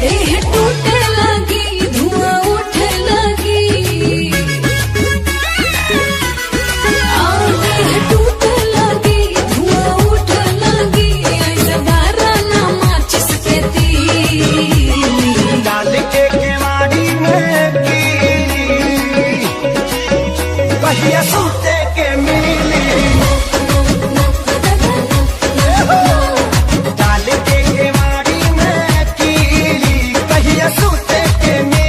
देह टूटे लगी, धुआं उठे लगी। देह टूटे लगी, धुआं उठे लगी। ऐसे बारा ना माचिस के तीली डाल के केवाड़ी में कीली, कहिया सूते के मिली। डाल के केवाड़ी में कीली, कहिया सूते के मिली।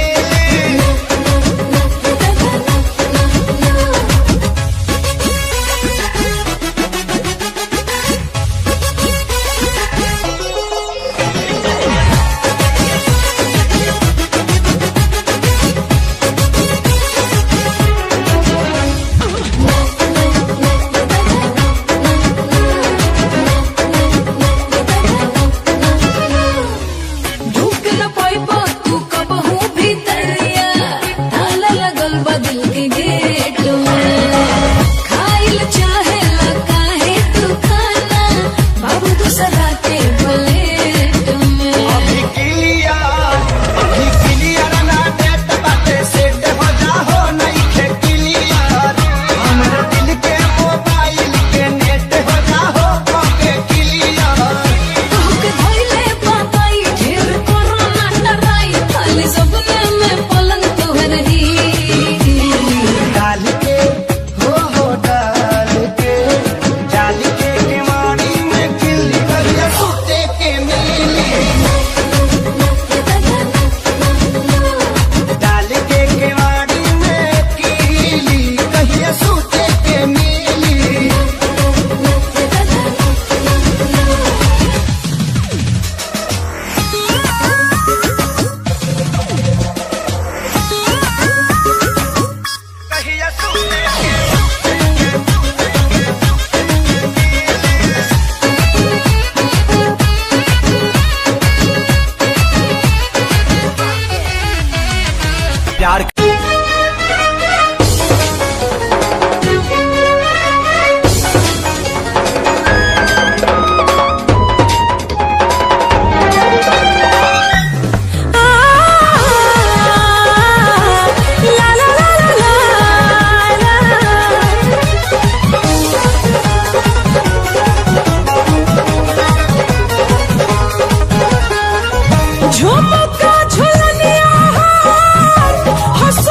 ढूक न पाइबा तू कबहू भीतरिया, ताला लगल बा दिल के गेट में। खाइल चाहेला काहे तू खाना, बाबू दूसरा के प्लेट में। अभी क्लियर ना देत बाटे, सेट हो जाहो नइखे क्लियर। हमरा दिल के मोबाइल के नेट हो जाहो के क्लियर। तोहके धइले बाबाई, ढेर कोरोना डराई। खाली सपने में पलंग तोहर ही। डाल के हो डाल के, डाल के केवाड़ी में किल्ली, कहिया सूते के मिली। डाल के केवाड़ी में कीली, कहिया सूते के मिली। कहिया सूते के प्यार झुमका झुलनिया हंस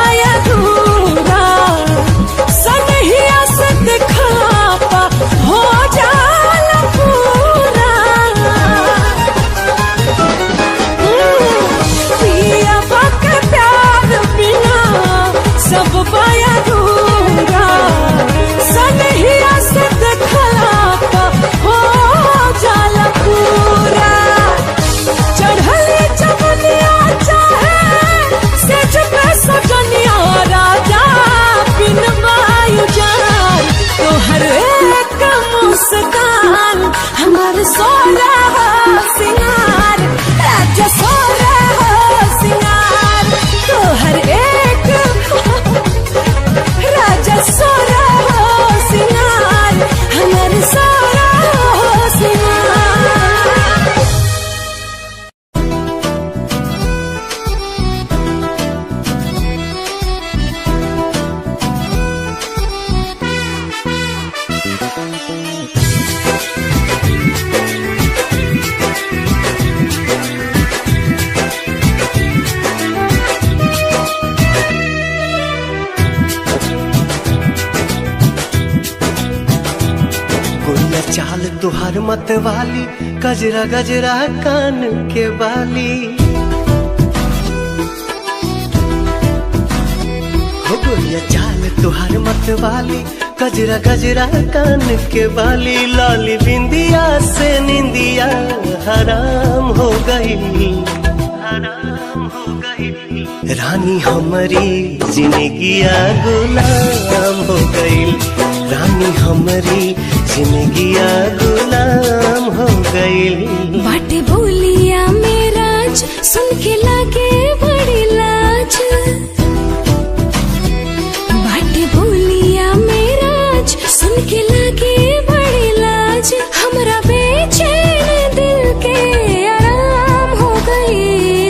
बाया दूरा सनहिया से दिखापा हो जाला पूरा पिया बाके प्यार बिना सब बाया दूरा सनहिया से दिखापा हो जाला पूरा चढ़ले चमनिया चाहे सेज पे सजनिया राजा बिन वायु जान तोहर एक मुस्कान हमार सोला सिंगार राजा सोला सिंगार तोहर एक राजा सोला सिंगार हमार सोला सिंगार गोरिया चाल तुहार मत वाली गजरा गजरा कान के बाली हो गोरिया चाल तुहार मत वाली गजरा गजरा कान के बाली लाली बिंदिया से निंदिया हराम हो गई हराम हो गई रानी हमारी जिंदगिया गुलाम हो गई रानी हमारी जिंदगिया गुलाम हो गई बाटे बोलिया मेराज सुन के लागे बड़ी लाज बाटे बोलिया मेराज सुन के लागे बड़ी लाज हमरा बेचैन दिल के आराम हो गई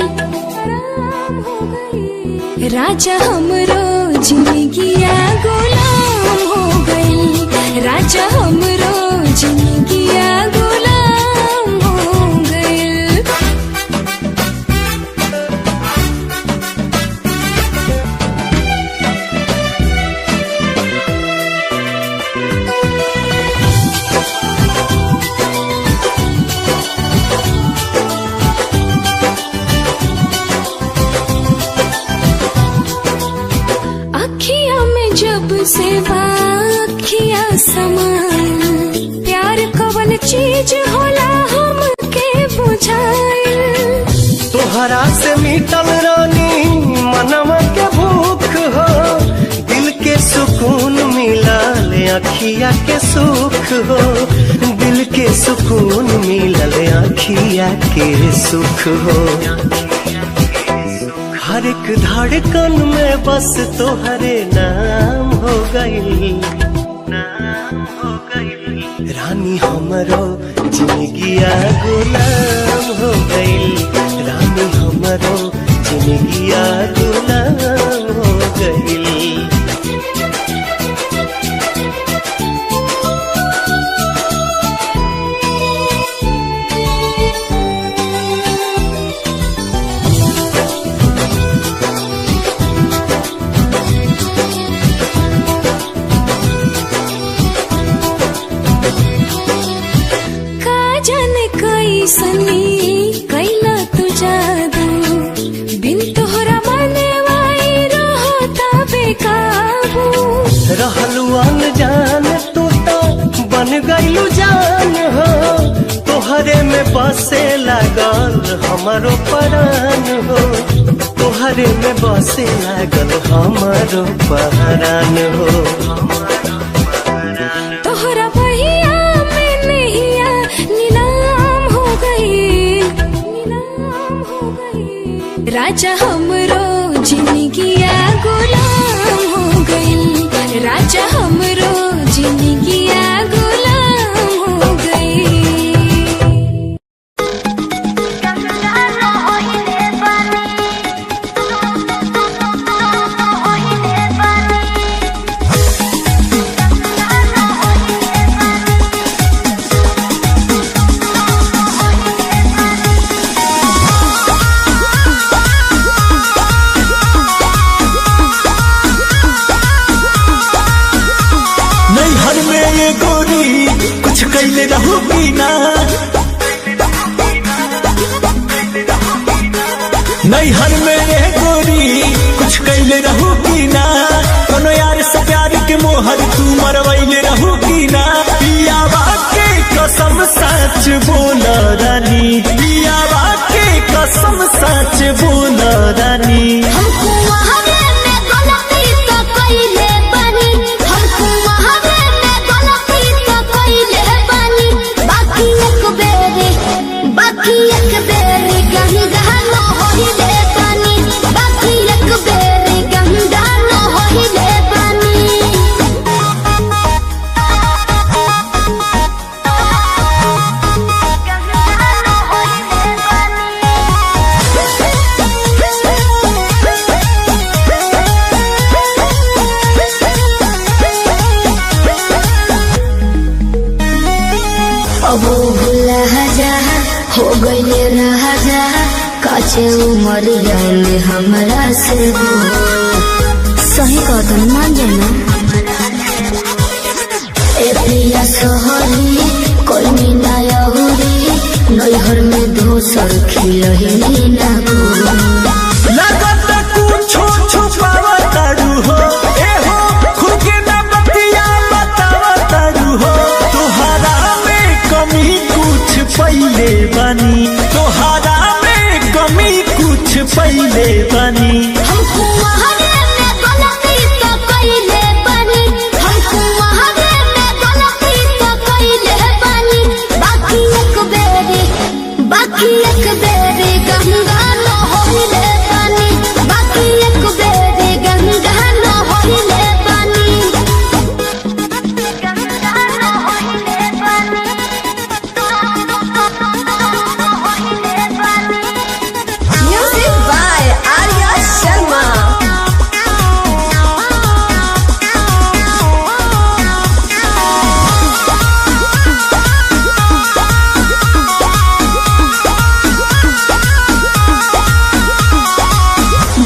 आराम हो गई राजा हमरो जिंदगिया गुलाम हो गई राजा हमरो जिंदगिया गुलाम हो गई अखियां में जब से वाखिया समान प्यार कवन चीज होला हमके बुझाइल तोहरा से मिटल रानी मनवा के भूख हो दिल के सुकून मिला ले अखिया के सुख हो दिल के सुकून मिला ले अखिया के सुख हो हर एक धड़कन में बस तोहरे नाम हो गई नाम हो गई रानी हमरो जिंदगिया गुलाम हो गई रानी हमरो जिंदगिया गुलाम हो गई सनी कैला तू जादू बिन तोहरा मने वाई रहता बेकाबू रहलू अनजान तू तो बन गईलू जान हो तोहरे में बसे लागल हमारो परान हो तोहरे में बसे लागल हमारो परान हो तोहरा बहिया में नैया नीलाम हो गई नीलाम हो गई राजा हमरो जिंदगिया गुलाम हो गई राजा हमरो जिंदगिया गुलाम हो गई नैहर में रे गोरी कुछ कैले रहू की ना, कोनो यार से प्यार के मोहर तू मरवैले रहू की ना। पियावा के कसम सच बोल रानी, पियावा के कसम सच बोल रानी। हमको वहावे में गलती तो कइले बानी, हमको वहावे में गलती तो कइले बानी। बाकी एक बेरी गंगा न होइले बानी, बाकी एक बेरी गंगा न होइले बानी। अब भूला जा हो गईले राजा, काचे उमरिया में हमरा से हो। सही कहतन मान जाना ए प्रिया सहरी कोई मीना यहुरी, नैहर में दोसर खिलही ना को। लगत कुछो छुपावा तारू हो, ए हो खुद के ना बतिया बतावा तारू हो। तोहरा में कमी कुछ पहिले बानी, तोहरा में कमी कुछ पहिले बानी। हमको वहावे में गलती तो कइले बानी, हमको वहावे में गलती तो कइले बानी। बाकी एक बेरी गंगा न होइले बानी, बाकी एक बेरी गंगा न होइले बानी। गंगा न होइले बानी, होइले बानी। Music by Arya Sharma.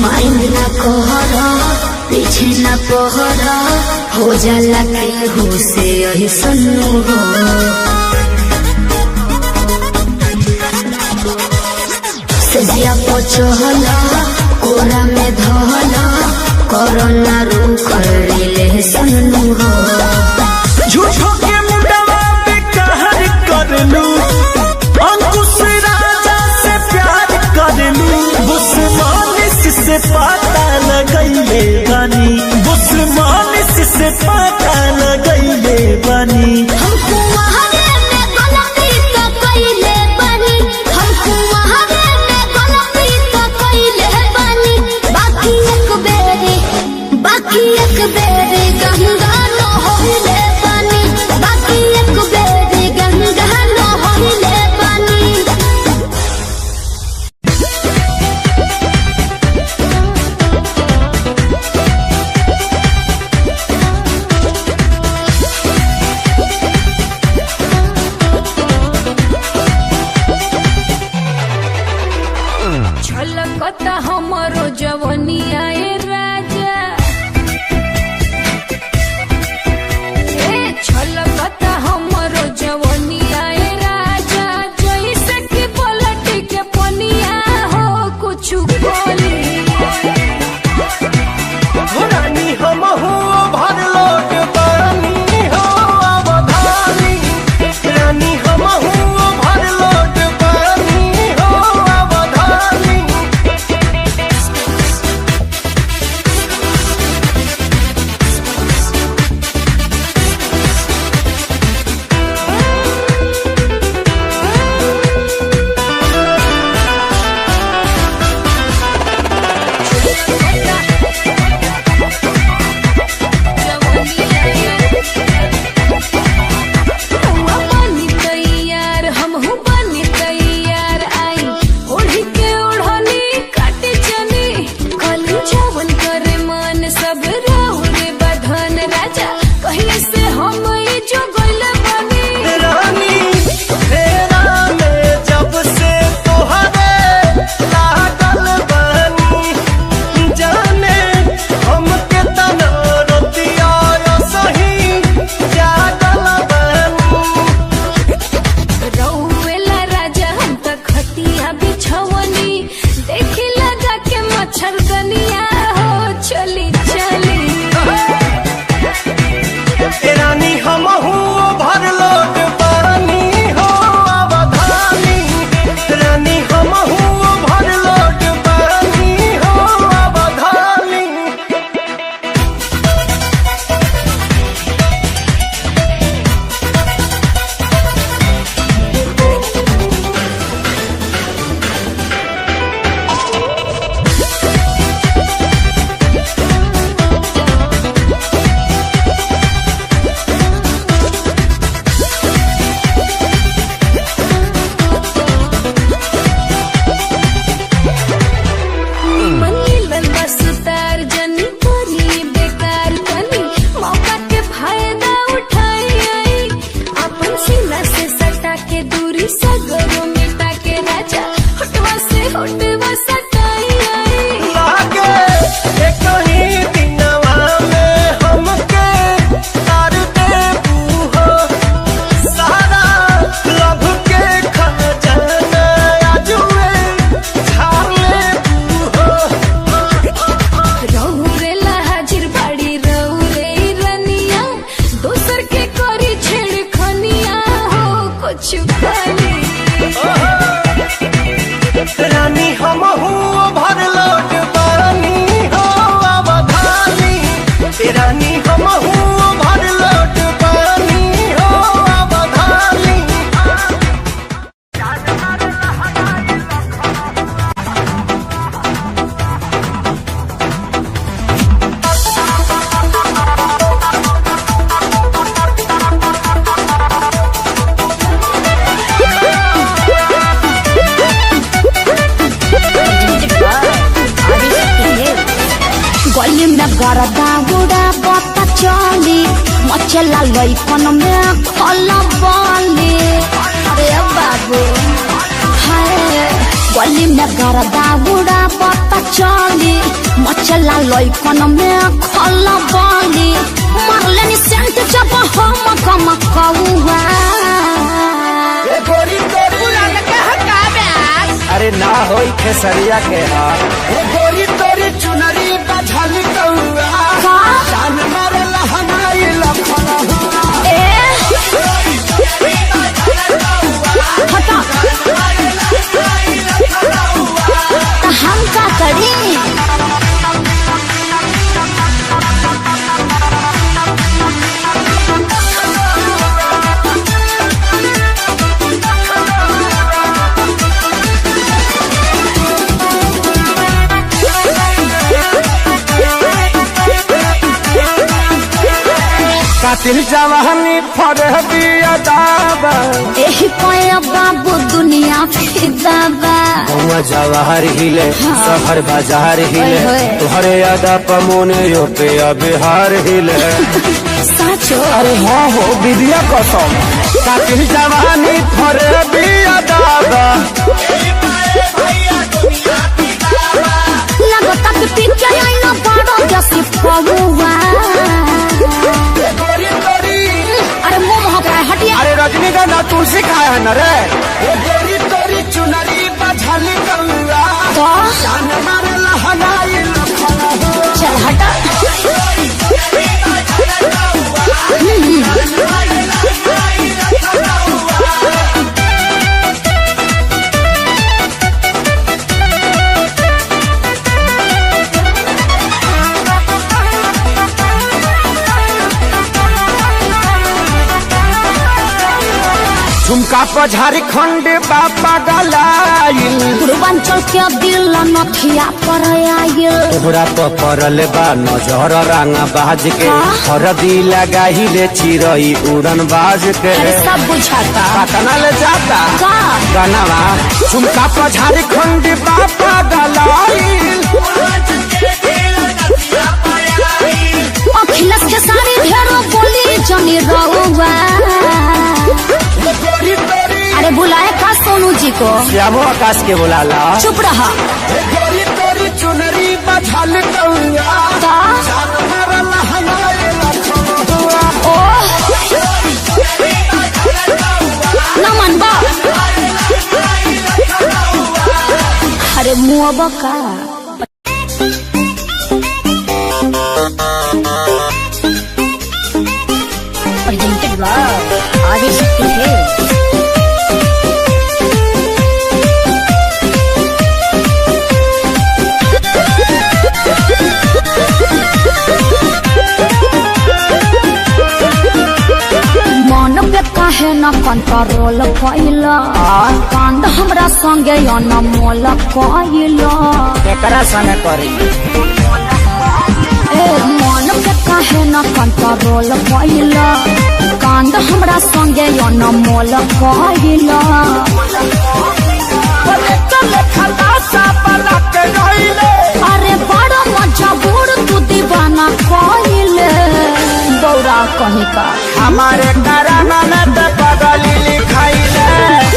Mind ना कहरा पीछे ना पहरा, हो जाला केहू से यही सन्नु हो। सजिया पचहला कोरा में धहला, कोरोना रूख ले सन्नु हो। झूठो के मुंडवा पे कहर कर लू, अंकुश राजा से प्यार कर लू। बुस्मानिस से पता लगैले बानी, बुस्मानिस से पता लगैले बानी। हमको वहावे में गलती तो कइले बानी, हमको वहावे में गलती तो कइले बानी। बाकी एक बेरी गंगा न होइले बानी, बाकी एक बेरी गंगा न होइले बानी। छलकता हमरो जवनिया ए राजा, दागुड़ा बता चली मचला लइकन में खला बाली। अरे बाबू हाय गली में घर दागुड़ा बता चली मचला लइकन में खला बाली। मारले सेंट जब हम कम कौआ गोरी तोरी के हटा ब्यास। अरे ना होई खेसरिया के हाथ गोरी तोरी चुनरी बझल कौआ जान मारे लहनाई लखना ए हटा तो हम का करी। कातिल जवानी फरहबी अदाबा एही पाया बाबू दुनिया फिदाबा। गौवा जवाहर हिले शहर बाजार हिले ओए। तुहरे अदा पमोने यो पे बिहार हिले। साचो अरे हाँ हो विद्या कसम कातिल जवानी फरहबी अदाबा लगता कि पीछे आई ना बड़ो जैसी पौवा। अरे मुंह हटा हटिया। अरे रजनीगंधा तुलसी खाए है न रे गोरी तोरी चुनरी बझल कौआ तो जान मारे लहनाई लखना चल हटा। झुमका पर झारखंड बापा गलाइल पूर्वांचल के दिल नथिया पर आयल। तोहरा तो परल बा नजर रंगा बाज के हरदी लगाही ले चिरई उड़न बाज के अरे सब बुझाता पटना ले जाता का गनवा झुमका पर झारखंड बापा गलाइल अखिलेश के सारी ढेरों बोली जनी रहुआ। अरे बुलाए का सोनू जी को श्यामो आकाश के बुलाला चुप रहा। गोरी तोरी चुनरी बझल कौआ का ओ नमन बा। अरे मुआ का presented by Adishakti Hills. मन पे काहे न कंट्रोल कैला कांड हमरा संगे अनमोल कैला। एकरा संगे करी ए मन पे काहे न कंट्रोल कैला कांड हमरा संगे अनमोल कैला। अरे बड़ा मजबूर तू दीवाना कैले गौरा कहीं का हमारे कराना न ते पगली लिखाइले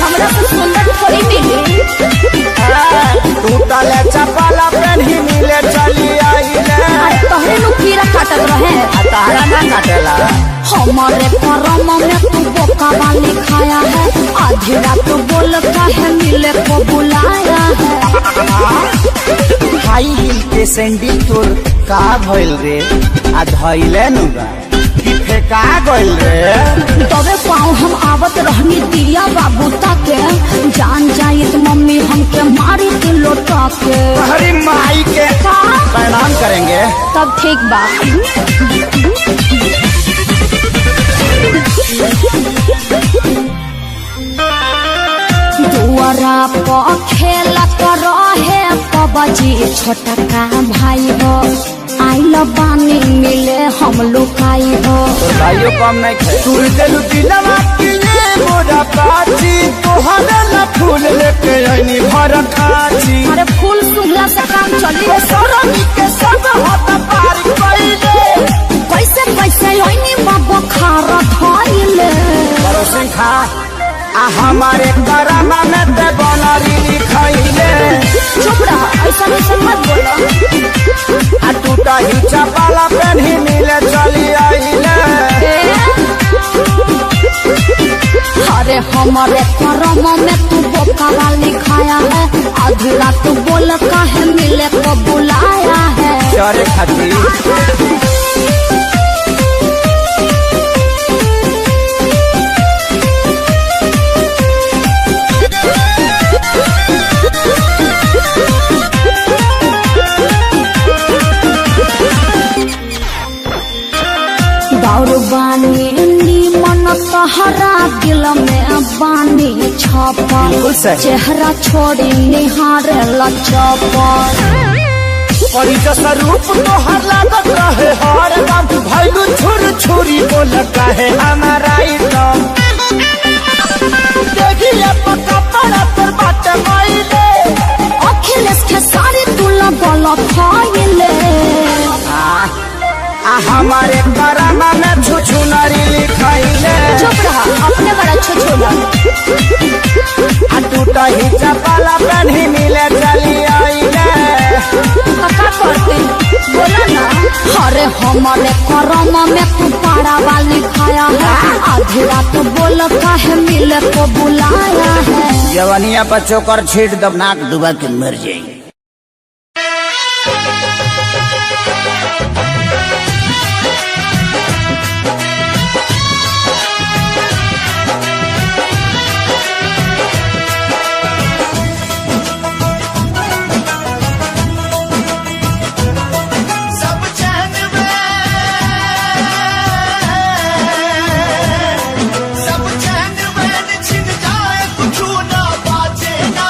हमरा से सुंदर थोड़ी मिली। टूटले चपला पेन्ही मिले चली आइले अरे तोहरे नु कीड़ा काटत रहे तारा ना काटेला हमारे करम में तू बोका वाली खाया है। आधी रात बोल काहे मिले को बुलाया है। हाई हिल के सैंडल तोर का भइल रे आ धइले नुगा कि फेका गइल रे तबे पाँव हम आवत रहनी दिया बाबू ताके जान जाइत मम्मी हमके मारी के लोटा के। हरी माई के प्रणाम करेंगे तब ठीक बा। दुआरा पर खेलत रहे कबजी छोटा का भाई हो आइल बानी मिले हम लुकाई हो। भाइयों कम नहीं खे तू दिलवा की मोरा बाची तोहरा ला फूल लेके आईनी भर खाची अरे फूल सुंघला से काम चली सरनी के सब हाथ पार कइले कैसे कैसे ओइनी बाबा खारा खाइले परोसन खा आ हमारे करामा में ते बनरी लिखाइले चुप रहा ऐसा ऐसा मत बोलो आ टूटा ही चपाला पेन्ही मिले चली आइले अरे हमारे करम में तू बोकारा लिखाया है आधी रात बोल काहे मिले को बुलाया है चरे खाती दारू बानी मन तहरा दिल में बानी छापा बिल्कुल सही। चेहरा छोड़ी निहारे लचपा और जैसा रूप तोहर लागत रहे हर दम भैलू छुर छुरी बोल कहे हमारा एकदम देखिए पक्का पड़ा पर बात माइले अखिलेश के सारे तुला बोला फाइले आ हमारे करामा में छुछु नारी लिखाइले चुप रहा अपने बड़ा छुछुला आ टूटा ही चपाला पेन्ही मिले चली आइले का करते बोला ना अरे हमारे करम में तू पारा वाली खाया है आधी रात बोल काहे मिले को बुलाया है जवानिया बच्चों कर छीट दब नाक डुबा के मर जाएंगे सब चैन में छिन जाए कुछ ना बाजे ना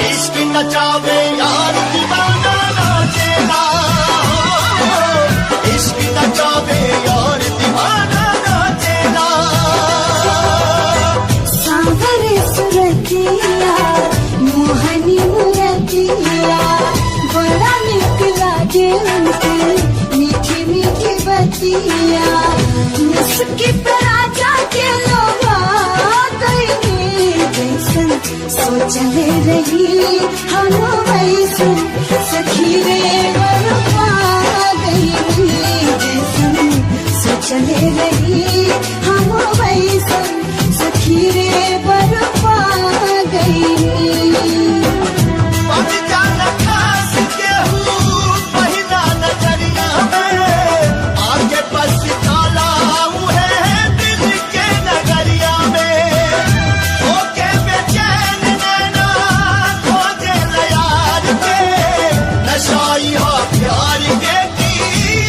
इश्क नचावे यार दीवाना नाचे ना इश्क नचावे यार दीवाना नाचे ना सावरे सुरतिया मोहनी मुरतिया बड़ा निक लागे उनके मीठी मीठी बतिया मुस्की पर आजा के लोगा गई जैसन सोचले रही हम वैसन सखी रे बरपा गई जैसन सोचले रही हम वैसन सखी रे बरपा गई बन जाना खास केहू पहिला नजरिया में आगे बस काला है दिल के नगरिया में होके बेचैन नैना खोजे यार के नशाई हो प्यार के की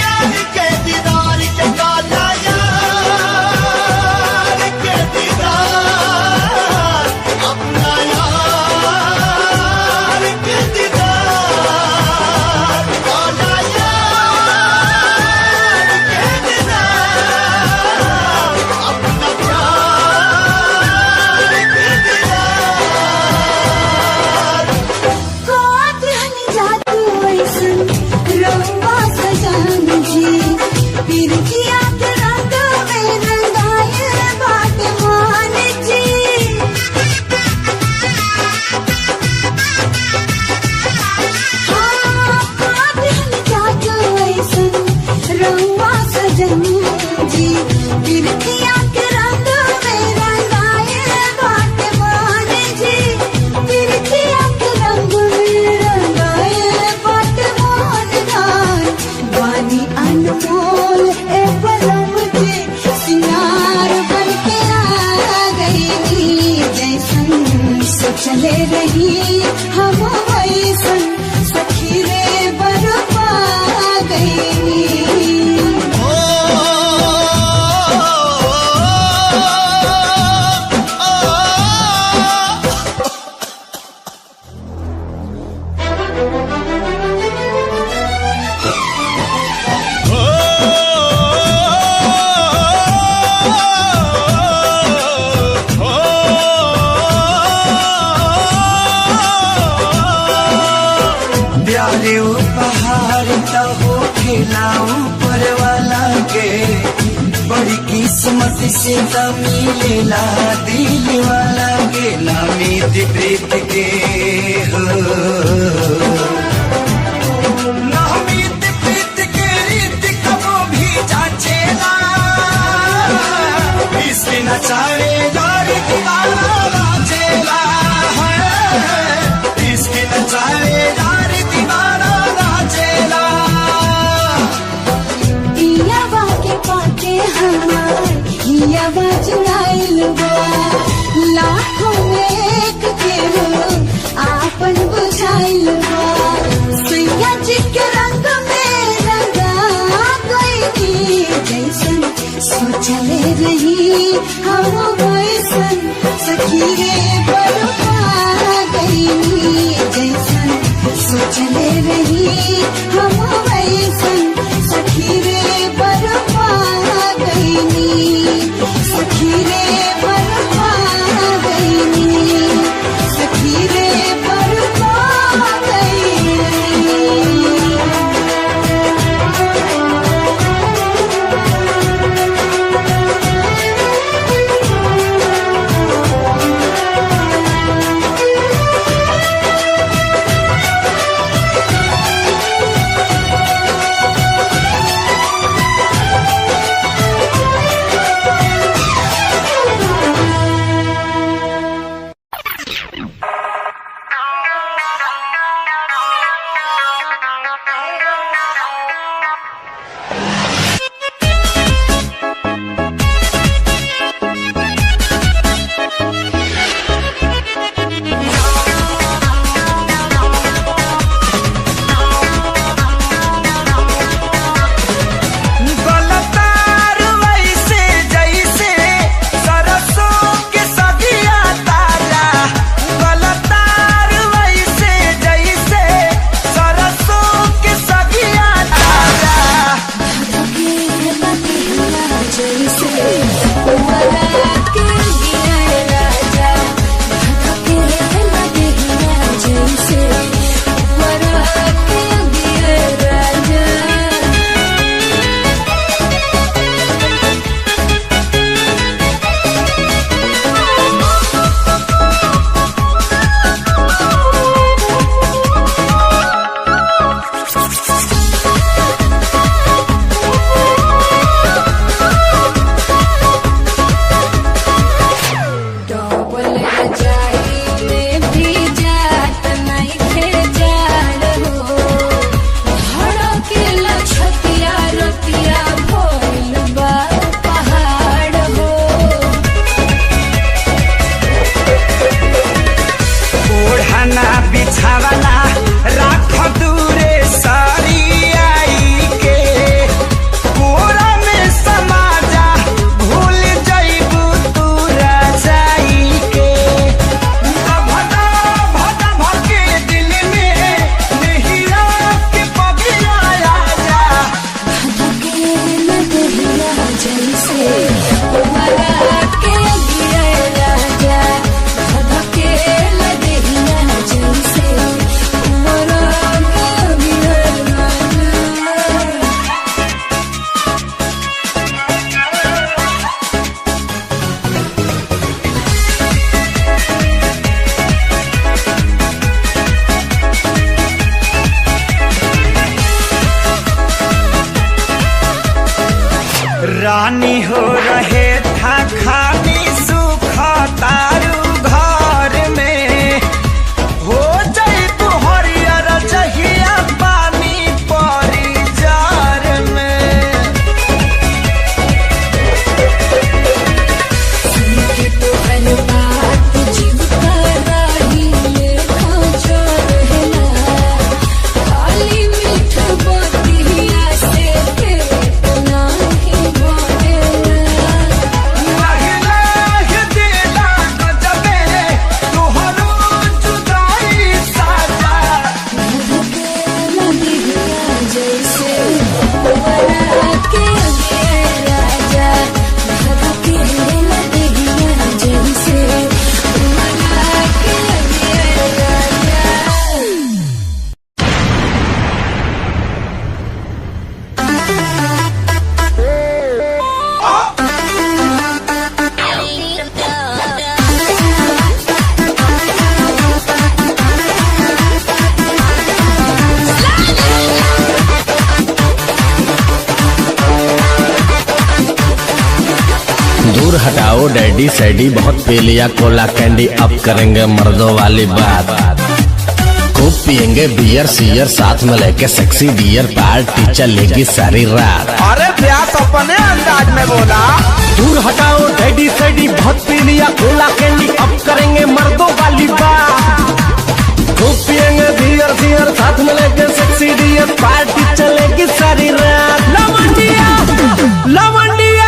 यार के दीदार के काला यार के दीदार अपना यार के दीदार काला यार के दीदार अपना प्यार के दीदार काटन जादू ऐसन रंगा सजन जी पिरकिया के रंग में रंगाए बाट मान जी हाँ काटन जादू ऐसन रंगा सजन जी पिरकिया के रंग में रंगाए बाट मान जी पिरकिया के रंग में रंगाए बाट मान दान वानी अनमोल ए पलम के सिंगार बन के आ गई जैसन सोचले रही हम वैसन सखी रे बरपा गई ओ ऊपर वाला के बड़ी किस्मत से त मिलेला दिल वाला के नामित प्रीत के हो नामित प्रीत के रीत कबो भी जाचेला इसके नचाए यार दीवाना नाचेला है इसके नचाए यार दीवाना नाचेला पियावा के पाके हमार हियावा चुराइल बा लाखों में एक के हो आपन बुझाइल बा सैया जी के रंग में रंगा गई जैसन सोचले रही हम वैसन सखी रे बरपा गई जैसन सोचले रही हम वैसन सखी रे बरपा गई सखी रे बरपा गई सखी रे बरपा गई गलतार वैसे जैसे सरसों के सगिया ताजा गलतार वैसे जैसे सरसों के सगिया ताजा ओढ़ना बिछावना राख दूरे सारी आई के कोरा में समाजा भूल जाइबू तू राजाई के भदा भदा भके दिल में नहिरा के पगिया आजा रानी हो रहे था खानी सुख तारू घर में हो जाई तू हरियर जहिया पानी परी जार में लह लह दिला दूर हटाओ डैडी सैडी, बहुत पी लिया कोला कैंडी, अब करेंगे मर्दों वाली बात। खूब पियेंगे बियर सियर, साथ में लेके सेक्सी डियर, पार्टी चलेगी सारी रात। अरे प्यास अपने अंदाज में बोला। दूर हटाओ डैडी सैडी, बहुत पी लिया कोला कैंडी, अब करेंगे मर्दों वाली बात। खूब पियेंगे बियर सियर, साथ में लेके सेक्सी डियर, पार्टी चलेगी सारी रात। लवंडिया लवंडिया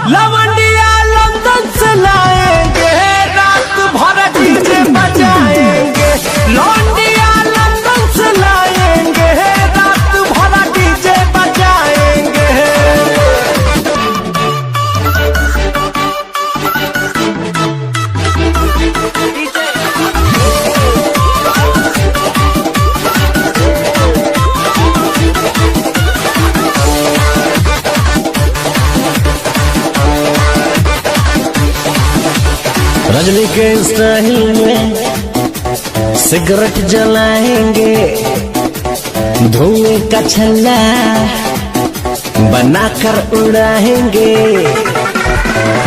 लवंडिया लंदन से लाएंगे, रात भर डीजे बजाएंगे। लौंडिया लंदन से लाएंगे, रात भर डीजे बजाएंगे। रजनी के स्टाइल में सिगरेट जलाएंगे, धुएं का छल्ला बनाकर उड़ाएंगे।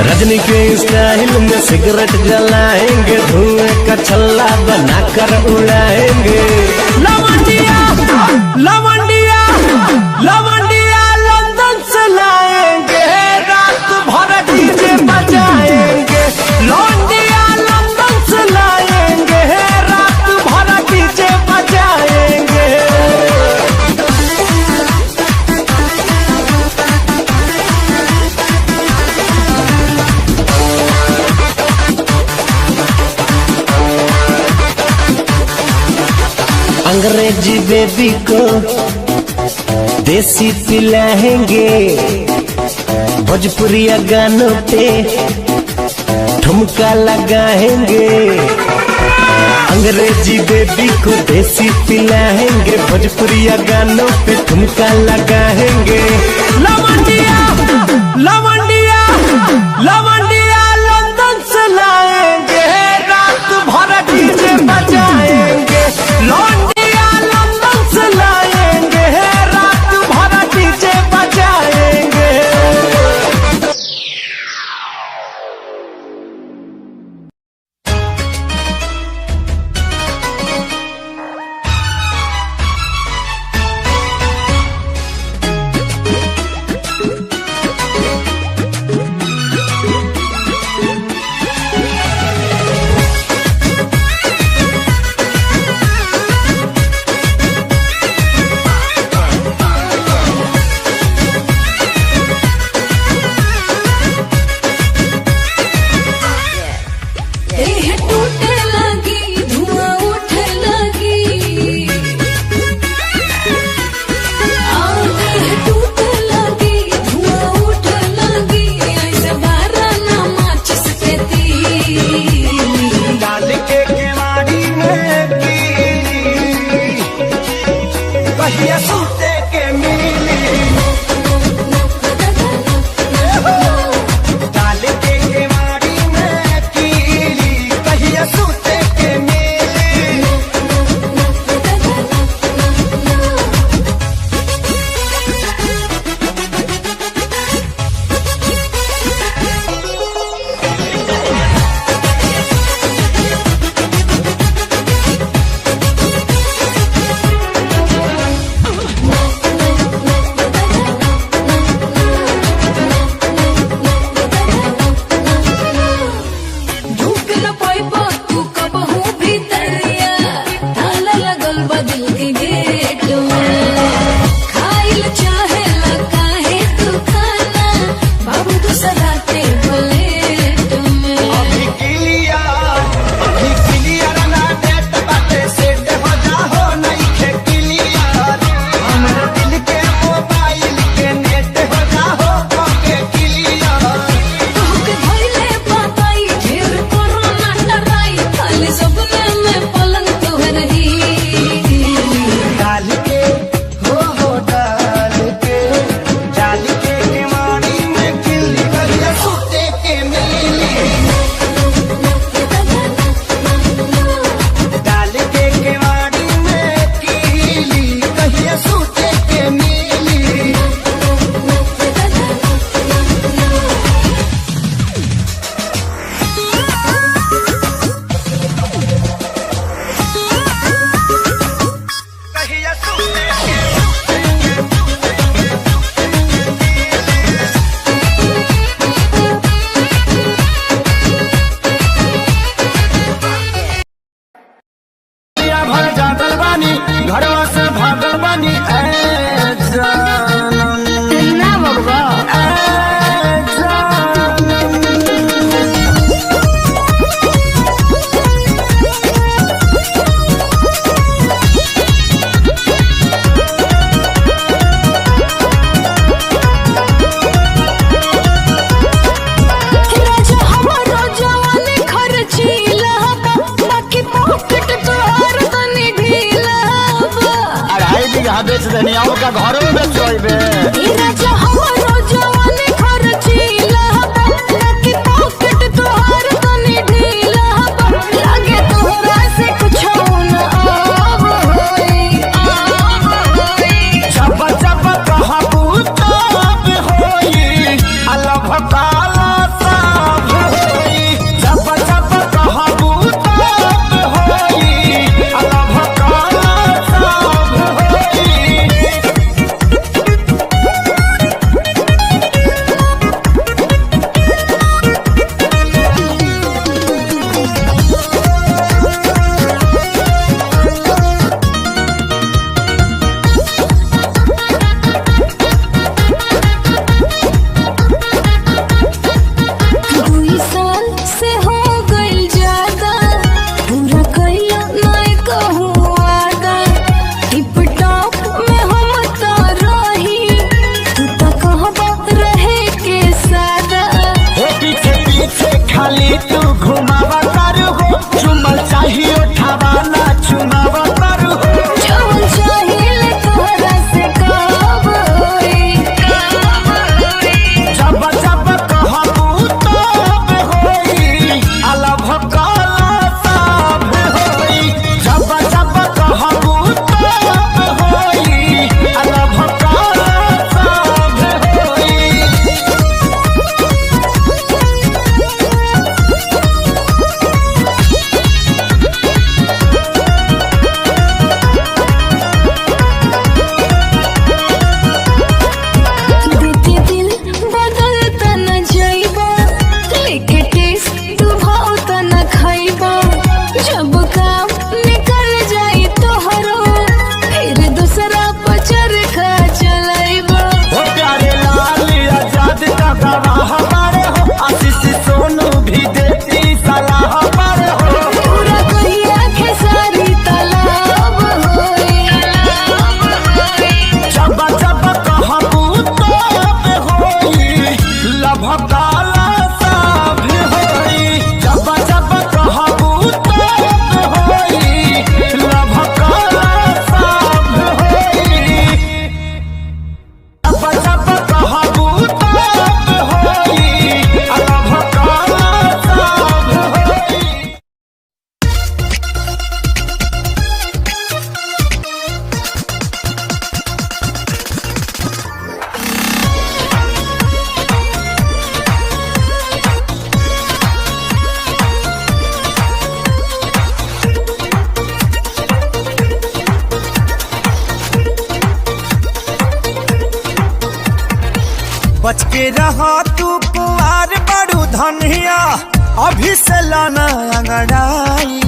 रजनी के स्टाइल में सिगरेट जलाएंगे, धुएं का छल्ला बनाकर उड़ाएंगे। लवंडिया लवंडिया लवंडिया लंदन से लाएंगे, रात भर डीजे बजाएंगे। लौंडिया लंदन से लाएंगे, रात भर डीजे बजाएंगे। अंग्रेजी बेबी को देसी पिलाएंगे, भोजपुरिया गानों पे ठुमका लगाएंगे। अंग्रेजी बेबी को देसी पिलाएंगे, भोजपुरिया गानों पे ठुमका लगाएंगे। लवंडिया लवंडिया लवंडिया लंदन से लाएंगे, रात भर डीजे बजाएंगे। लौंडिया लंदन से लाएंगे, रात भर डीजे बजाएंगे। बच के रहा तू कुआर बड़ू धनिया, अभी से लाना अंगड़ाई।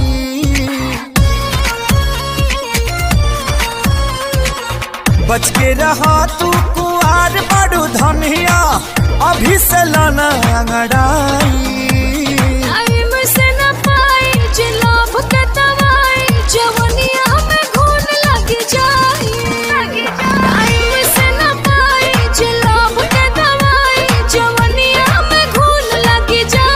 बच के रहा तू कुआर बड़ू धनिया, अभी से लाना अंगड़ाई। टाइम से न पाई जे लोभ के दवाई, जवनिया में घून लग जाई। टाइम से न पाई जे लोभ के दवाई, जवनिया में घून लग जाई।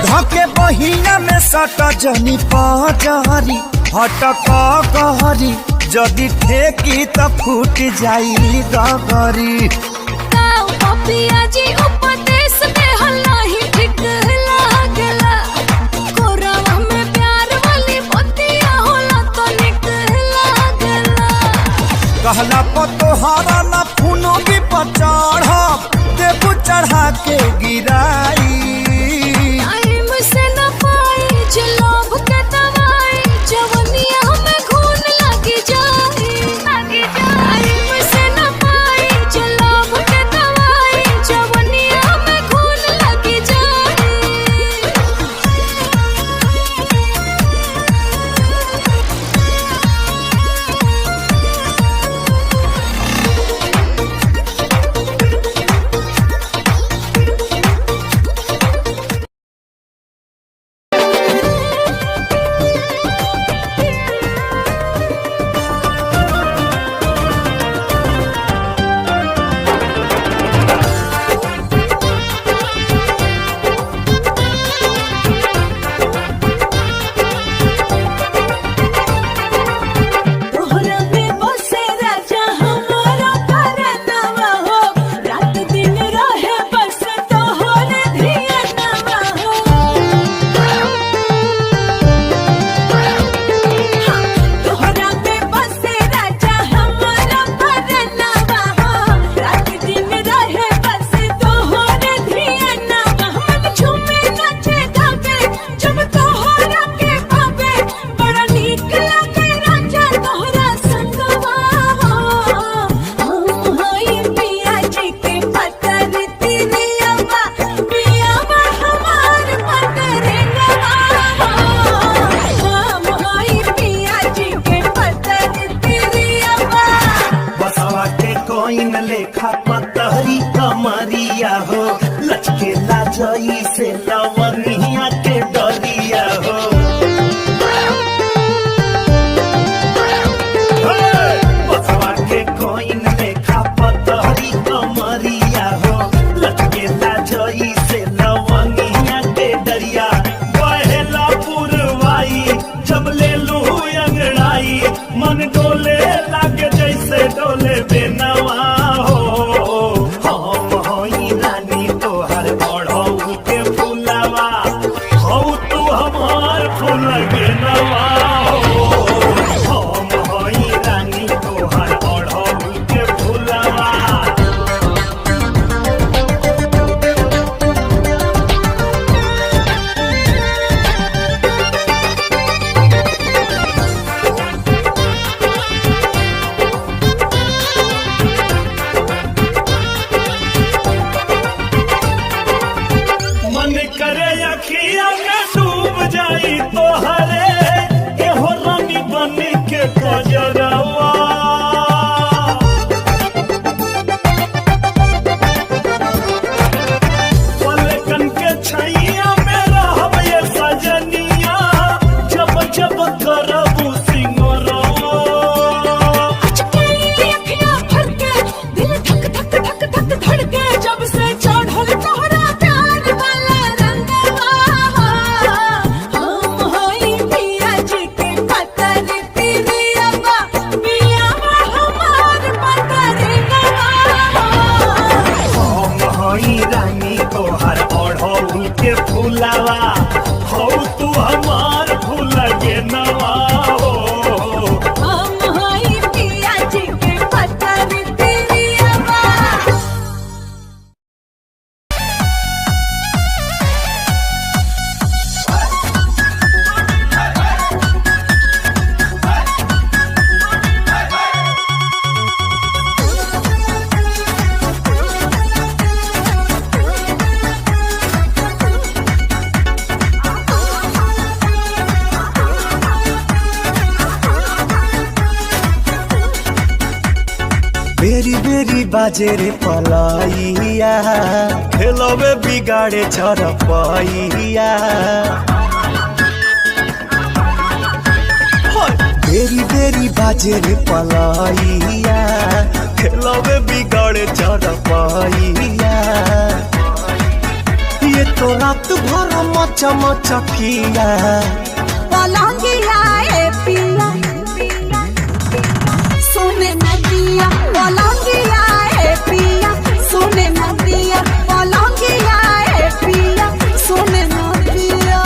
धके बहिया में सट जनी पाजारी, हटक कहरी जदि ठेकी त फूट जाई गगरी। ताऊ पपिया जी उपदेश दे हल्ला ही ठीक लागला, कोरावा में प्यार वाली बतिया होला तो निक लागला। कहला पतोहारा न फूनो भी पचढ़, देबू चढ़ा के गिराई। टाइम से न पाई जे लोभ के दवाई, जवनिया में घून लग जाई। टाइम से न पाई जे लोभ के दवाई, जवनिया में घून लग जाई। तोहरा में बसे राजा हमारा परनवा हो, रात दिन रहे बस तोहरे धियानवा हो। तोहरा में बसे राजा हमारा परनवा हो, रात दिन रहे बस तोहरे धियानवा हो। मन झूमे नाचे गावे जब तोहरा के भावे, बड़ा नीक लागे राजा तोहरा संगवा हो। हम हई पिया जी के पतर तिरियवा, पियावा हमार पतरंगवा हो। हम हई पिया जी के पतर तिरियवा। बसवा के कोइन लेखा पतहरी कमरिया हो, लचके लाजई से लवनिया के डरिया हो। बसवा के कोइन लेखा पतहरी कमरिया हो, लचके लाजई से लवनिया के डरिया। बहेला पुरवाई जब ले लू अंगड़ाई, मन डोले लागे जैसे डोले बेनवा हो। हम होई रानी तोहर बढ़ऊ के फुलवा, हो तू हमार फूल गेनवा हो। हम होई रानी तोहर बढ़ऊ के फुलवा। मन करे अखिया में डूब जाई तोहरे, एहो रानी बन के कजरवा। पलकन के छैया में रहब ये सजनिया, जब जब करबू सिंगरवा। अचकेली अखियाँ भर के दिल धक धक धक धक धड़के, जब से चढ़ल तोहरा प्यार वाला रंगवा हो। हम हई पिया जी के पतर तिरियवा, हमार भूल गे नवाओ। हम हई पिया जी के पतर दिलियावा। बेरी बेरी बाजे रे पलाइया, खेलवे बिगाड़े चरपैया। बेरी बेरी बाजे रे पलाइया, खेलवे बिगाड़े चरपैया। ये तो रात भर मचा मचा किया। पलंगिया ए पिया सोने नदिया, पलंगिया ए पिया सोने नदिया, पलंगिया ए पिया सोने नदिया।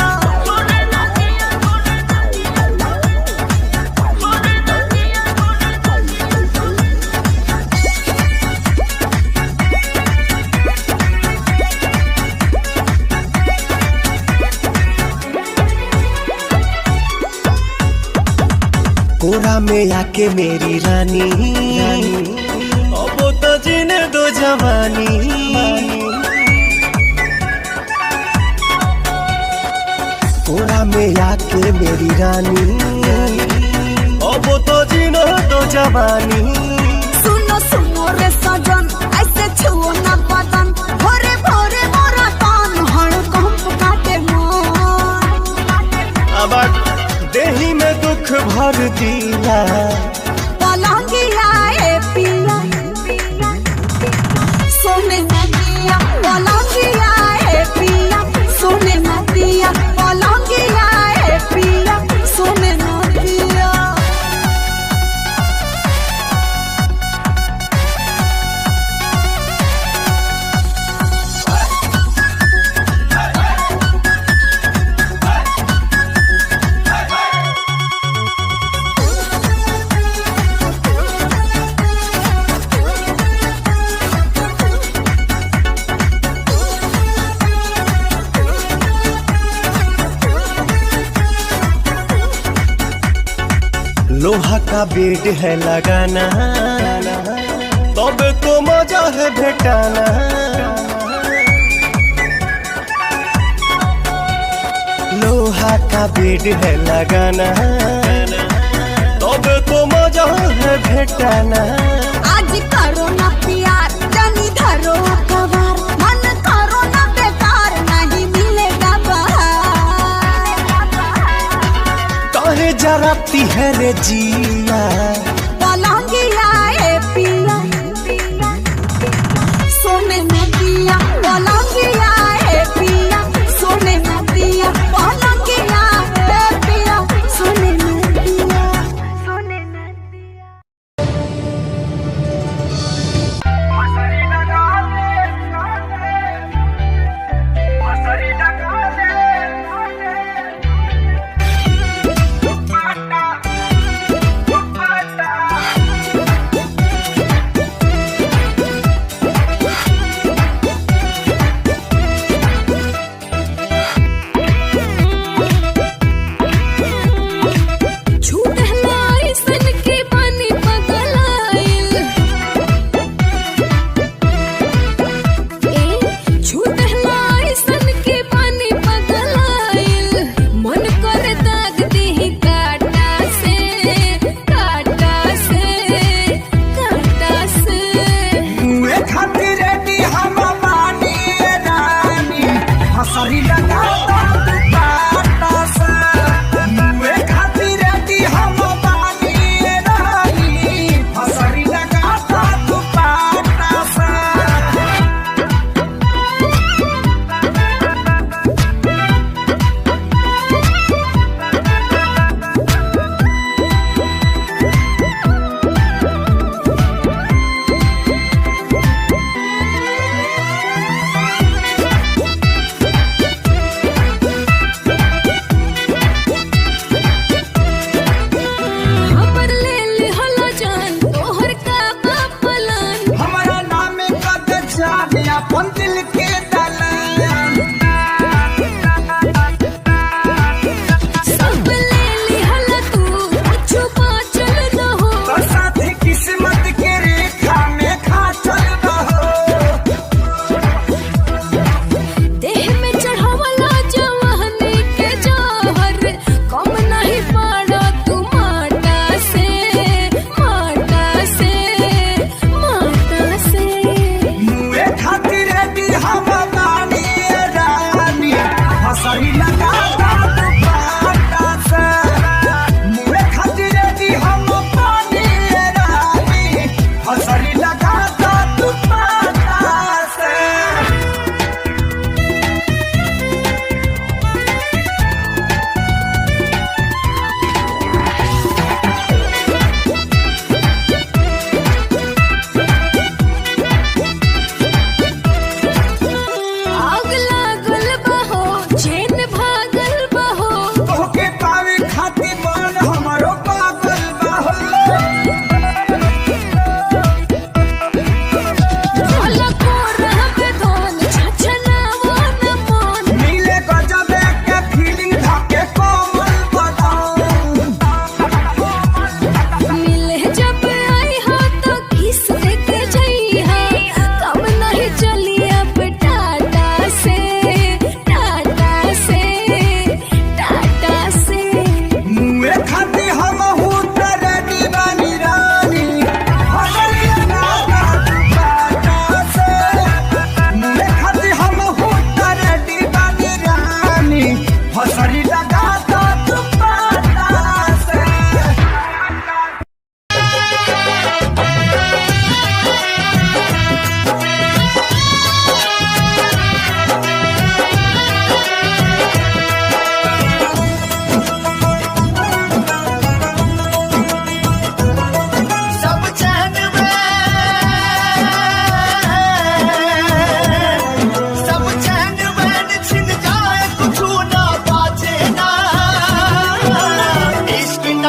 कोरा में आके मेरी रानी, अब तो जीने दो जवानी। कोरा में आके मेरी रानी, अब तो जीने दो जवानी। सुनो सुनो रे सजन, ऐसे छुओ ना बदन, भोरे भोरे मोरा कान हड़कंप काटे मन। अब देही में दुख भर दिया। पलंगिया ए पिया सोने नदिया, पलंगिया ए पिया सोने नदिया, पलंगिया ए पिया सोने नदिया। लोहा का बेड है लगाना, तब तो मजा है भेटाना। लोहा का बेड है लगाना, तब तो मजा है भेटाना। आज करो ना प्यार, जानी धरो अखबार, मन करो ना बेकार, नहीं मिलेगा बाहर। काहे जराती है रे जिया। पलंगिया ए पिया सोने नदिया, पलंगिया ए पिया सोने नदिया, पलंगिया ए पिया सोने नदिया, सोने नदिया। Bye.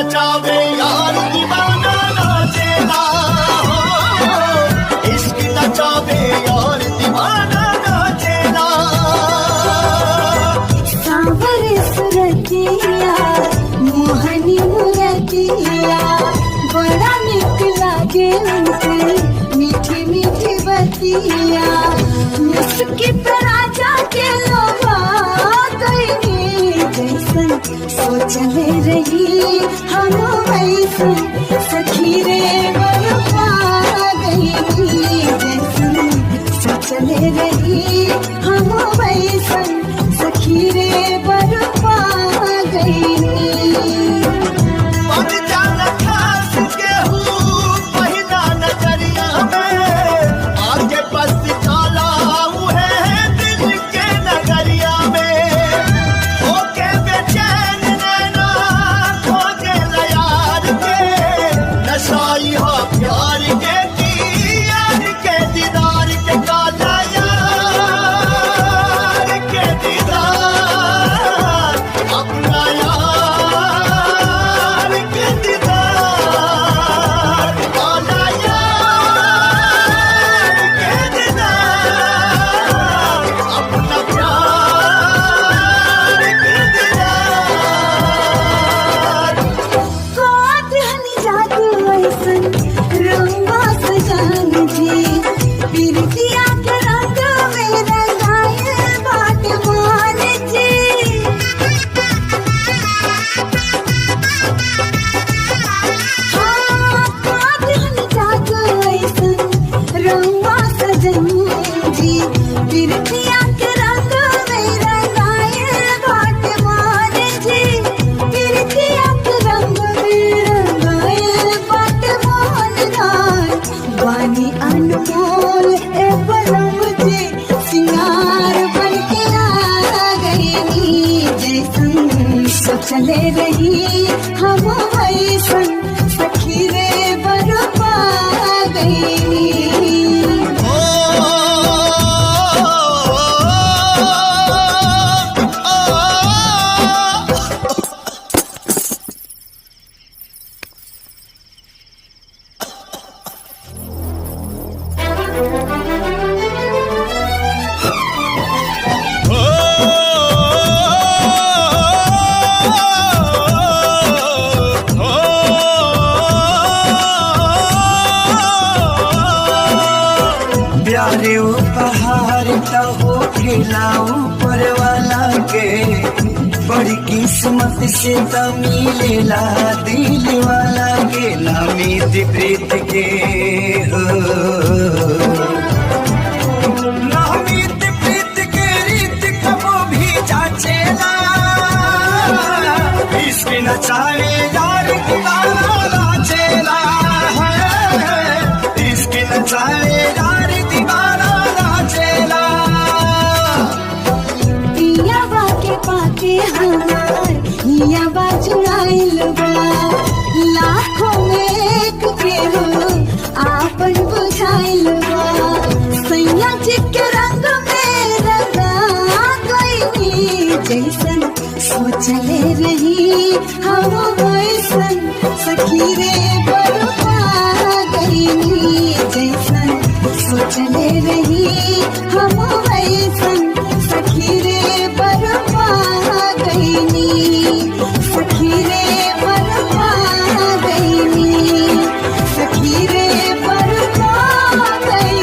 नचावे यार दीवाना नाचेला हो, इश्क नचावे यार दीवाना नाचेला। सांवर सुरतिया मोहनी मुरतिया बड़ा निक लागे उनके मीठी मीठी बतिया, मुस्की पे राजा के लोभा गई जैसन सोचले रही हम वैसन सखी रे बरपा गई जैसन सोचले रही हम वैसन सखी रे बरपा गई। मन जाना खास केहू पहिला नजरिया में, आगे बस चला है दिल के नगरिया में, होके बेचैन नैना खो गेला यार के, नशाई हो प्यार के की यार के दीदार के काला यार के दीदार, अपना यार के दीदार, काला यार के दीदार, अपना प्यार के दीदार। काटनी जादू ऐसन रंगा सजान जी, बिरतिया के रंग में रंगाए बाट मान जी। हाँ, काटनी जादू ऐसन रंगा सजन जी, बिरतिया के रंग में रंगाए बाट मान जी, बिरतिया के रंग में रंगाए बाट मान राय। वानी अनमोल ए बलम जी सिंगार बन के आ गई जैसन सोचले रही हम वैसन सखी रे बरपा गई। प्यारे उपहार तो हो खिलाऊ पर वाला के, बड़ी किस्मत से तो मिलेला दिल वाला के, नामीत प्रीत के हो नामीत प्रीत के रीत कबो भी जाचेला, इश्क नचावे यार दीवाना नाचेला, इश्क नचावे यार दीवाना नाचेला। पिया बा के पाके हमार हिया बा चुराइल बा, लाखों में एक के हो आपन बुझाइल बा, सैया जी के रंग में रंगा गई जैसन सोचले रही हम वैसन सखी रे बरपा गई जैसन सोचले रही हम वैसन सखी रे बरपा गई, सखी रे बरपा गई, सखी रे बरपा गई।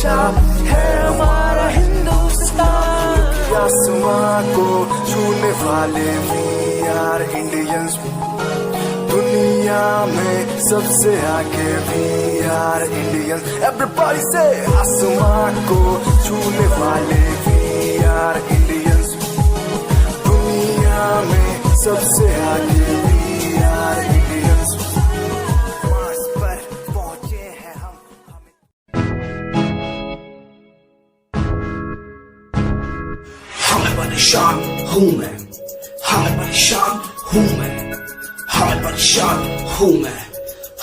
ऊंचा है हमारा हिंदुस्तान। आसमां को छूने वाले भी यार इंडियंस, दुनिया में सबसे आगे भी यार इंडियंस। एवरीबॉडी से आसमां को छूने वाले भी यार इंडियंस, दुनिया में सबसे आगे भी यार इंडियंस। मार्स पर पहुंचे हैं हम। हमें परेशान हूँ मैं, हमें परेशान हूँ मैं, हमें परेशान हूँ मैं,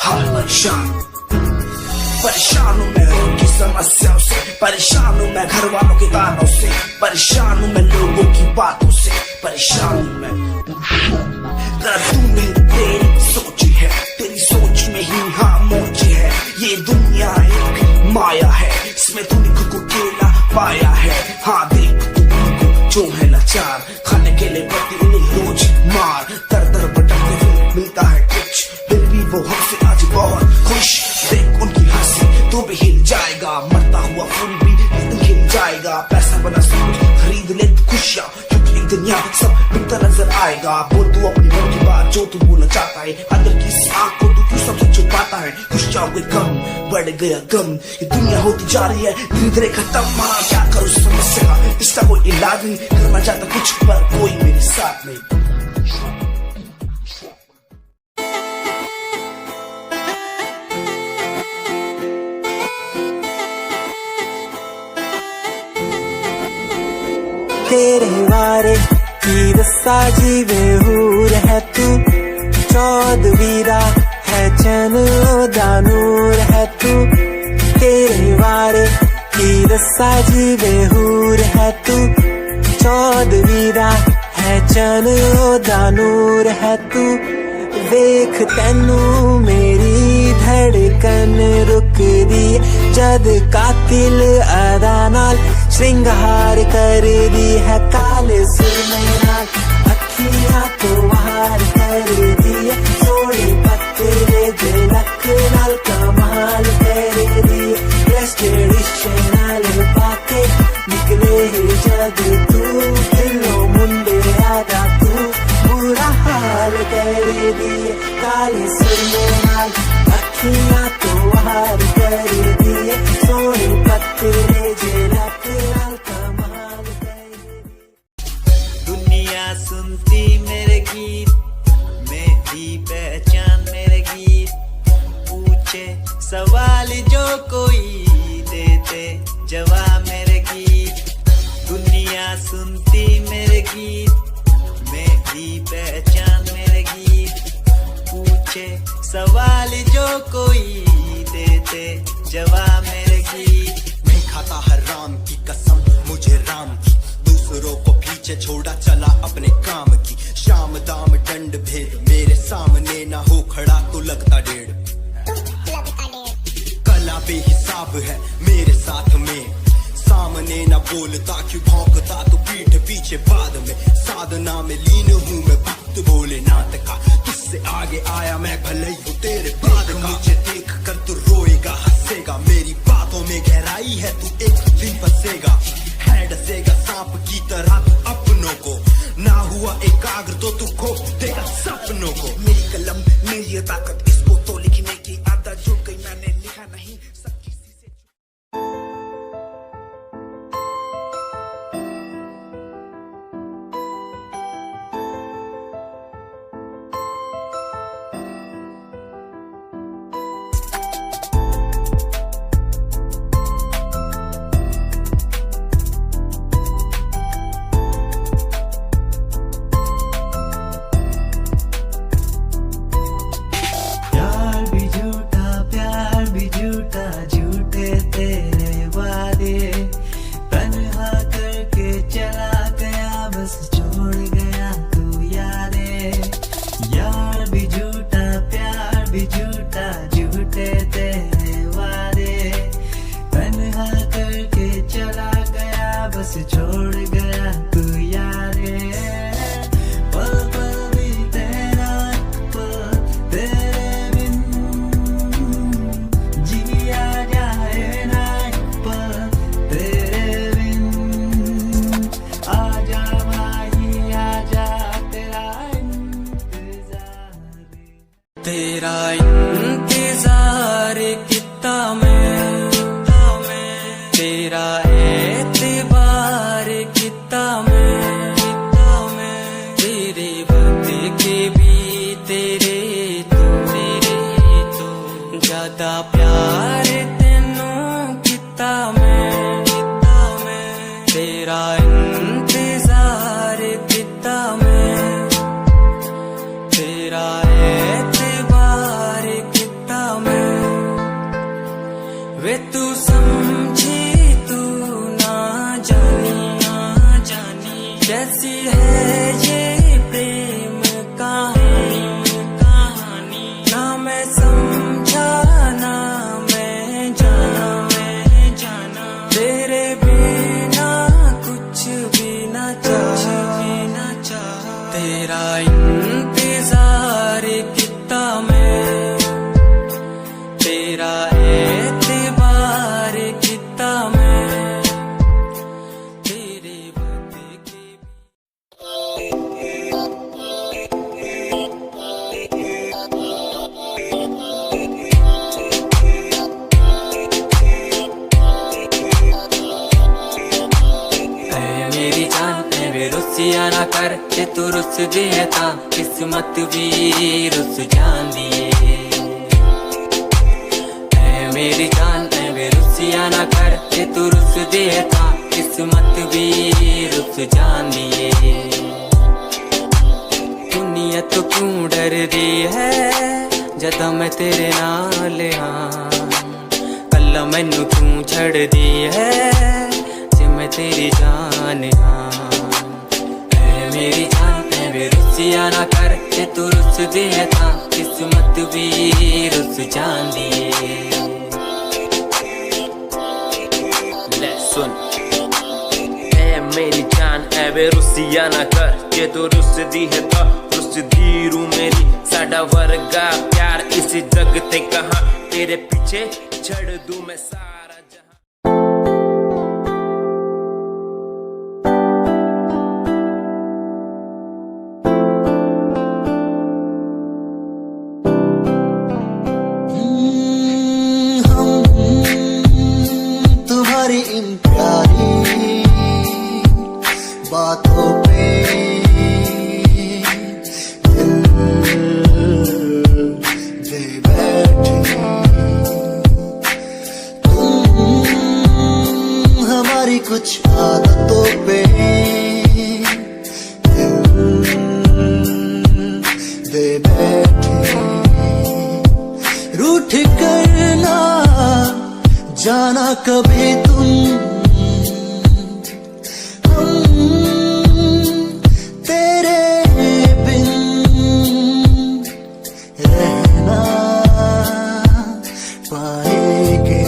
हमें परेशान हूँ मैं उनकी समस्याओं से, परेशान हूँ मैं घर वालों के तानों से, परेशान हूँ मैं लोगों की बातों से, परेशान हूँ मैं। जरा तू नहीं तेरी सोच है, तेरी सोच में ही हाँ मोच है। ये दुनिया एक माया है, इसमें तूने खुद को अकेला पाया है। हाँ देख तू उनको जो है लाचार, खाने के लिए पड़ती उन्हें रोज मार। दर दर भटकते हुए मिलता है कुछ, फिर भी वो हमसे आज बहुत खुश। देख उनकी हंसी तू भी हिल जाएगा, मरता हुआ फूल भी हिल जाएगा। पैसा बना सब कुछ खरीद ले खुशियाँ, क्योंकि एक दुनिया सब बिकता नजर आएगा। बोल तू अपनी मन की बात जो तू बोलना चाहता है, अंदर की इस आँख को तू क्यों सबसे छुपाता है। खुशियाँ हुए कम, बढ़ गया गम, ये दुनिया होती जा रही है धीरे धीरे खत्म। हाँ क्या करूँ समस्या का, इसका कोई इलाज नहीं, करना चाहता कुछ पर कोई मेरे साथ नहीं। तेरे वारे की रस्सा जीवे हूर है तू, चौदवीरा है चैन दानूर है तू। तेरे वारे की रस्सा जीवे हूर है तू, चौदवीरा है चैन दानूर है तू। देख तैनू मेरी धड़कन रुक दी, जद कातिल अदा नाल श्रृंगार कर दी है। काले सुरमे नाल अखियां तो वार कर दी है, सोने पत्ते झलक नाल कमाल कर दी है। ड्रेस ट्रेडिशनल पाके निकले जद तू, दिलों मुंडे आदा तू बुरा हाल कर दी है। काले सुरमे नाल अखियां तो वार कर दी है, सोने पत्ते झलक नाल कमाल कर दी। दुनिया सुनती मेरे गीत, मेरी पहचान मेरे गीत, पूछे सवाल जो कोई देते जवाब मेरे गीत। दुनिया सुनती मेरे गीत, मेरी पहचान मेरे गीत, पूछे सवाल जो कोई देते जवाब मेरे गीत। नहीं खाता हराम की कसम मुझे राम की, दूसरों को पीछे छोड़ा चला अपने काम की। शाम दाम दंड भेद मेरे सामने ना हो खड़ा तो लगता डेढ़। कला बेहिसाब है मेरे साथ में, सामने ना बोलता क्यों भौंकता तो पीठ पीछे बाद में। साधना में लीन हूँ मैं भक्त भोलेनाथ का, तुझसे आगे आया मैं भले ही हूँ तेरे बाद का। मुझे देख कर तू रोएगा हंसेगा, मेरी बातों में गहराई है तू एक दिन फंसेगा। है डसेगा सांप की तरह तू अपनों को, ना हुआ एकाग्र तो तू खो देगा सपनों को। मेरी कलम में ये ताकत, इसको तो लिखने की आदत जुट गई, मैंने लिखा नहीं सब किसी से। तेरा एतबार किता मैं तेरे वक्त के भी तेरे तो ज्यादा प्यार तेनू किता मैं तेरा इंतजार किता मैं तेरा एतबार किता मैं वे तू समझी तू ना जानी कैसी है ये प्रेम कहानी ना मैं समझा ना मैं जाना तेरे बिना कुछ भी ना चाह तेरा इंतजार किता मैं तेरा एतबार किता मैं तेरे वक्त के मेरी जान वे रुसिया ना कर जे तू रुस दिए ता किस्मत भी रुस जांदी मेरी जान वे रुसिया ना कर जे तू रुस दिए ता किस्मत भी रुस जांदी दुनिया तो क्यों डर दी है जदा मैं तेरे नाल हाँ कल्ला मैनू क्यों छड़ दी है मैं तेरी जान हाँ मेरी जान वे रुसिया ना कर जे तू रुस दिए ता किस्मत भी रुस जांदी ले सुन मेरी जान वे रुसिया ना कर जे तू रुस दी है ता रुस दी रू मेरी साडा वर्गा प्यार इस जग ते कहां तेरे पीछे छड़ दूं मैं सारा इन प्यारी बातों पे दिल दे बैठे तुम हमारी कुछ आदतों पे दिल दे बैठे रूठ करना जाना कभी तुम तेरे बिन रहना पाएंगे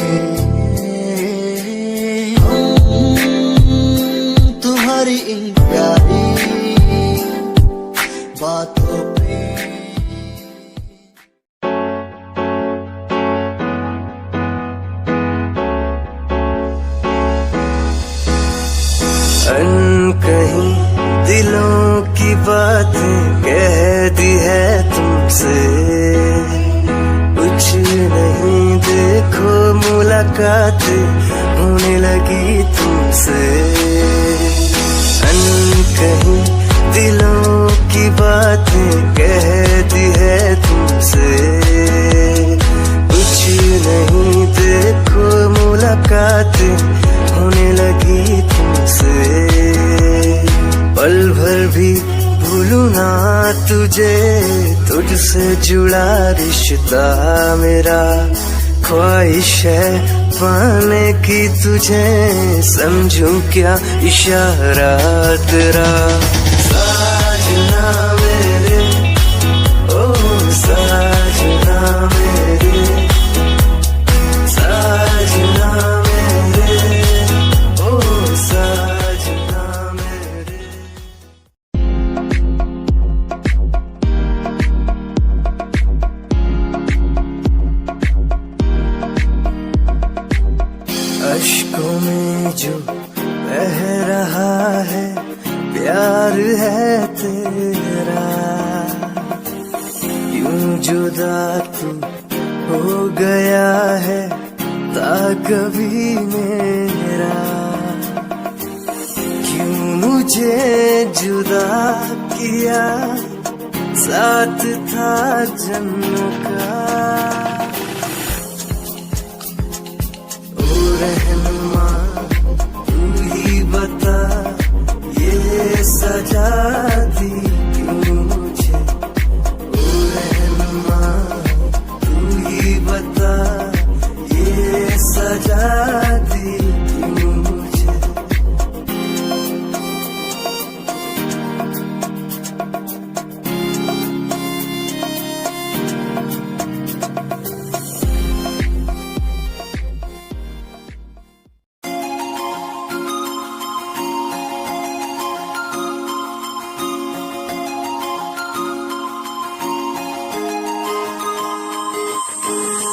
तुम्हारी इन प्यारी बातों पे कहीं दिलों की बातें कह दी है तुमसे कुछ नहीं देखो मुलाकात होने लगी तुमसे कहीं दिलों की बातें कह दी है तुमसे कुछ नहीं देखो मुलाकात होने लगी तुमसे पल भर भी भूलूं ना तुझे तुझसे जुड़ा रिश्ता मेरा ख्वाहिश है पाने की तुझे समझूं क्या इशारा तेरा साजना मेरे ओ साजना मेरे साजना अश्कों में जो बह रहा है प्यार है तेरा यूं जुदा तू हो गया है ता कभी मेरा मुझे जुदा किया, साथ था जन्मों का। ओ रहनुमा तू ही बता, ये सजा दी क्यों मुझे। ओ रहनुमा तू ही बता, ये सजा दी क्यों मुझे।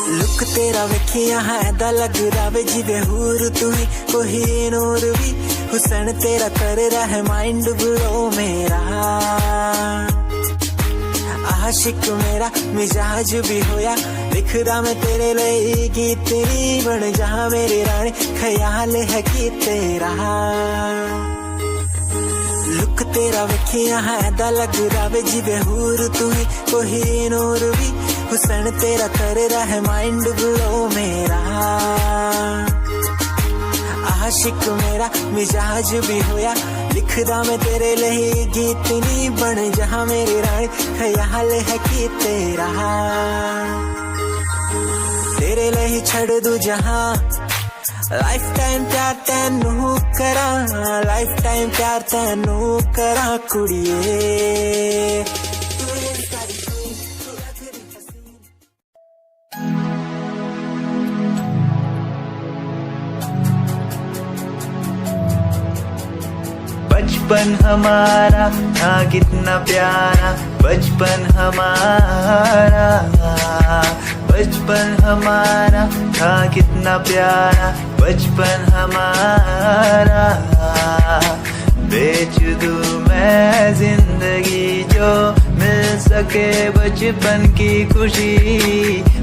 लुक तेरा वेखिया है दा लग रावे जिवे हूर तू ही कोई नूर भी। हुसैन तेरा कर रहा माइंड ब्लो मेरा, आशिक मेरा मिजाज भी होया। लिखदा मैं तेरे लिए गीत तेरी बन जा मेरी रानी, ख्याल है कि तेरा। लुक तेरा वेखिया है दा लग रावे जिवे हूर तू ही कोई नूर भी। हुसैन तेरा कर रहा माइंड ब्लो मेरा, आशिक मेरा मिजाज भी होया। लिखदा मैं तेरे लिए गीत नी बन जहां मेरी रानी, ख्याल है कि तेरा। तेरे लिए छड़ दू जहां, लाइफ टाइम प्यार तैनू करा, लाइफ टाइम प्यार तैनू करा कुड़िए। बचपन हमारा था कितना प्यारा, बचपन हमारा, बचपन हमारा था कितना प्यारा, बचपन हमारा। बेच दूं मैं जिंदगी जो मिल सके बचपन की खुशी,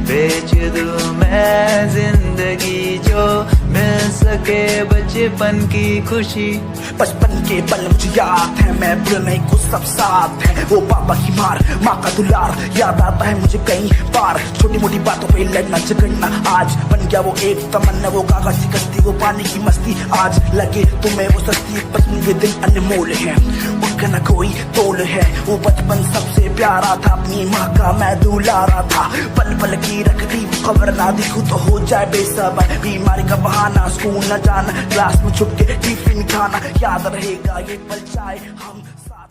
बेच दूं मैं जिंदगी जो मिल सके बचपन की खुशी। बचपन के पल मुझे याद है, मैं भूलने को सब साथ है। वो पापा की मार, माँ का दुलार याद आता है मुझे कई बार। छोटी मोटी बातों पे लड़ना झगड़ना आज बन गया वो एक तमन्ना। वो कागज की कश्ती, वो पानी की मस्ती, आज लगे तुम्हें वो सस्ती। बचपन के दिन अनमोल है, उनका न कोई तोल है। वो बचपन सबसे प्यारा था, अपनी माँ का मैं दुलारा था। पल पल की रखती खबर ना दिखूं तो हो जाए बेसबर। बीमारी का बहाना, स्कूल न जाना, क्लास में छुप के टिफिन खाना। याद रहेगा ये पल चाहे हम साथ।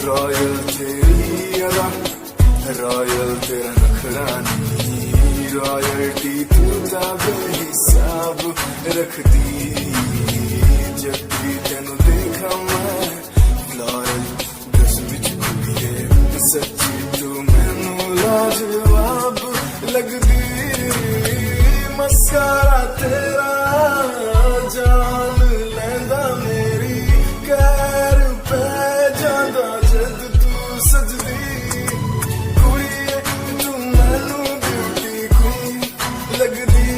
रॉयल तेरी अदा, रॉयल तेरा नखरानी, रॉयल्टी तू बेहिसाब रखती। जब भी तेनू देखा मैं फ्लोरल ड्रेस विच कुड़िए, सच्ची तू मैनू लाजवाब लगदी। मस्कारा तेरा जान लैंदा मेरी, कैर पे जांदा जद तू सजदी। कुड़िए तू मैनू ब्यूटी क्वीन लगदी,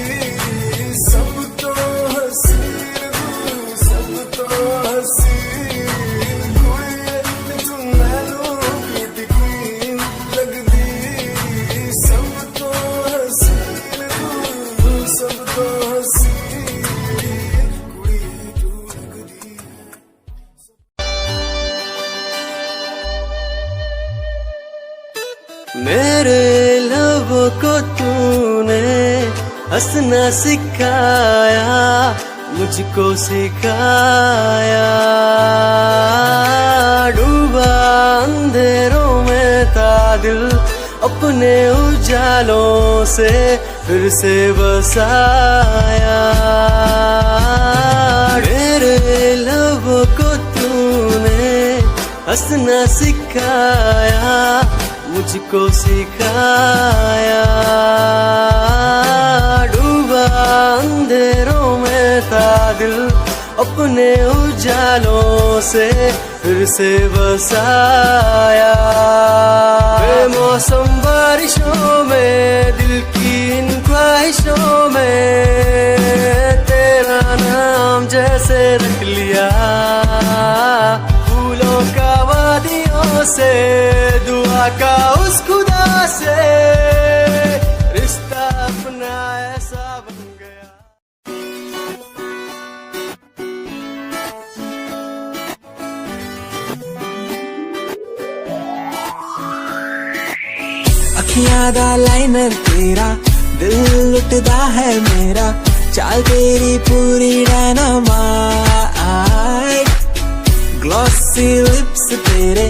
सब तो हसीन तू, सब तो हसीन। कुड़िए तू मैनू ब्यूटी क्वीन लगदी, सब तो हसीन तू, सब तो हसीन। कुड़िए तू लगदी। मेरे लबों को तूने हंसना सिखाया, मुझको सिखाया। डूबा अंधेरों में था दिल, अपने उजालों से फिर से बसाया। मेरे लबों को तूने हंसना सिखाया, मुझको सिखाया। डूबा अंधेरों में था दिल, अपने उजालों से फिर से बसाया। बेमौसम बारिशों में दिल की इन ख्वाहिशों में तेरा नाम जैसे रख लिया। फूलों का वादियों से दुआ का उस खुदा से रिश्ता अपना ऐसा बन गया। अखियां दा लाइनर तेरा दिल लुटदा है मेरा। चाल तेरी पूरी डायनामाइट। ग्लॉसी लिप्स तेरे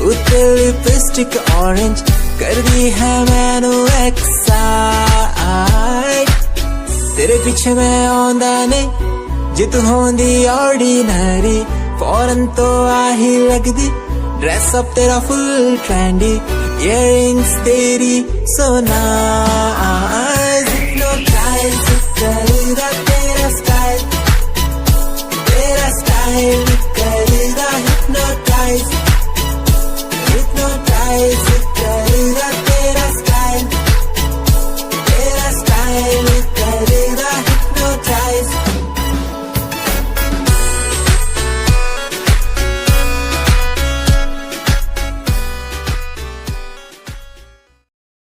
उत्ते लिपस्टिक ऑरेंज कर दी है मैनू एक्साइट। तेरे पीछे मैं आंदा ने जे तू होंदी ऑर्डिनरी। फौरन तो आही लगदी ड्रेस अप तेरा फुल ट्रेंडी। इयररिंग्स तेरी सोना